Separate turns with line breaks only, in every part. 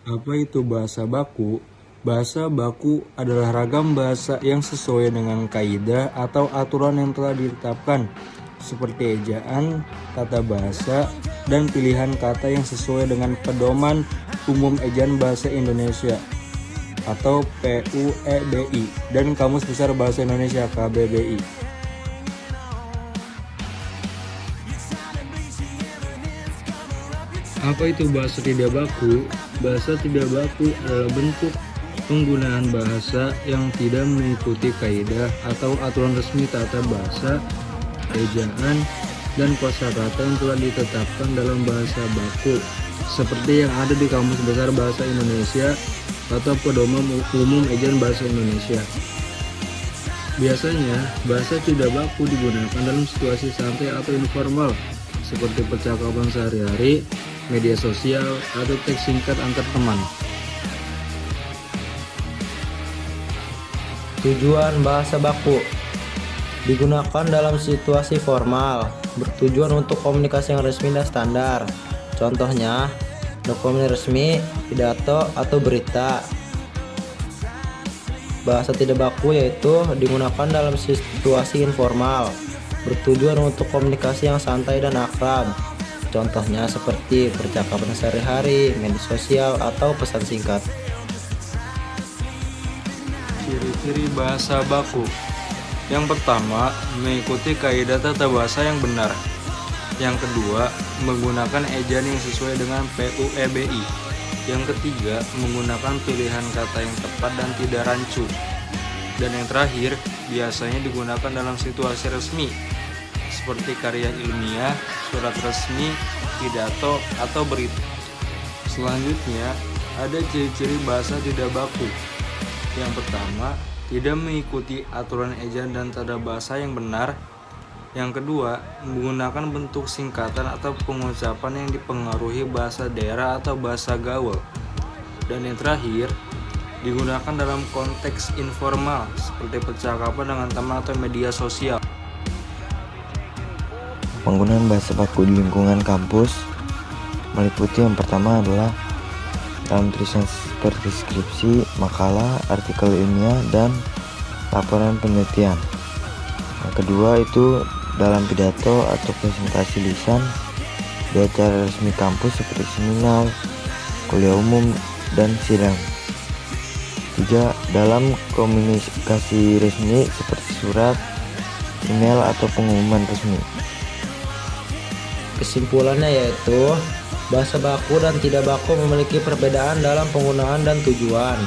Apa itu bahasa baku? Bahasa baku adalah ragam bahasa yang sesuai dengan kaidah atau aturan yang telah ditetapkan, seperti ejaan, tata bahasa, dan pilihan kata yang sesuai dengan pedoman umum ejaan bahasa Indonesia atau PUEBI dan Kamus Besar Bahasa Indonesia KBBI. Apa itu bahasa tidak baku? Bahasa tidak baku adalah bentuk penggunaan bahasa yang tidak mengikuti kaidah atau aturan resmi tata bahasa, ejaan, dan kosakata yang telah ditetapkan dalam bahasa baku, seperti yang ada di Kamus Besar Bahasa Indonesia atau Pedoman Umum Ejaan Bahasa Indonesia. Biasanya, bahasa tidak baku digunakan dalam situasi santai atau informal, seperti percakapan sehari-hari, media sosial, atau teks singkat antar teman.
Tujuan bahasa baku digunakan dalam situasi formal, bertujuan untuk komunikasi yang resmi dan standar. Contohnya, dokumen resmi, pidato, atau berita. Bahasa tidak baku yaitu digunakan dalam situasi informal, bertujuan untuk komunikasi yang santai dan akrab. Contohnya seperti percakapan sehari-hari, media sosial, atau pesan singkat.
Ciri-ciri bahasa baku. Yang pertama, mengikuti kaidah tata bahasa yang benar. Yang kedua, menggunakan ejaan yang sesuai dengan PUEBI. Yang ketiga, menggunakan pilihan kata yang tepat dan tidak rancu. Dan yang terakhir, biasanya digunakan dalam situasi resmi, seperti karya ilmiah, surat resmi, pidato, atau berita. Selanjutnya, ada ciri-ciri bahasa tidak baku. Yang pertama, tidak mengikuti aturan ejaan dan tata bahasa yang benar. Yang kedua, menggunakan bentuk singkatan atau pengucapan yang dipengaruhi bahasa daerah atau bahasa gaul. Dan yang terakhir, digunakan dalam konteks informal, seperti percakapan dengan teman atau media sosial.
Penggunaan bahasa baku di lingkungan kampus meliputi yang pertama adalah dalam tulisan seperti skripsi, makalah, artikel ilmiah, dan laporan penelitian. Yang kedua itu dalam pidato atau presentasi lisan di acara resmi kampus seperti seminar, kuliah umum, dan sidang. Tiga, dalam komunikasi resmi seperti surat, email, atau pengumuman resmi.
Kesimpulannya yaitu bahasa baku dan tidak baku memiliki perbedaan dalam penggunaan dan tujuan.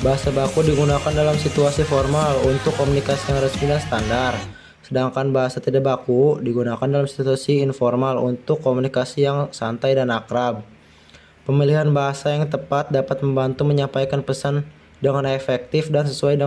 Bahasa baku digunakan dalam situasi formal untuk komunikasi yang resmi dan standar, sedangkan bahasa tidak baku digunakan dalam situasi informal untuk komunikasi yang santai dan akrab. Pemilihan bahasa yang tepat dapat membantu menyampaikan pesan dengan efektif dan sesuai dengan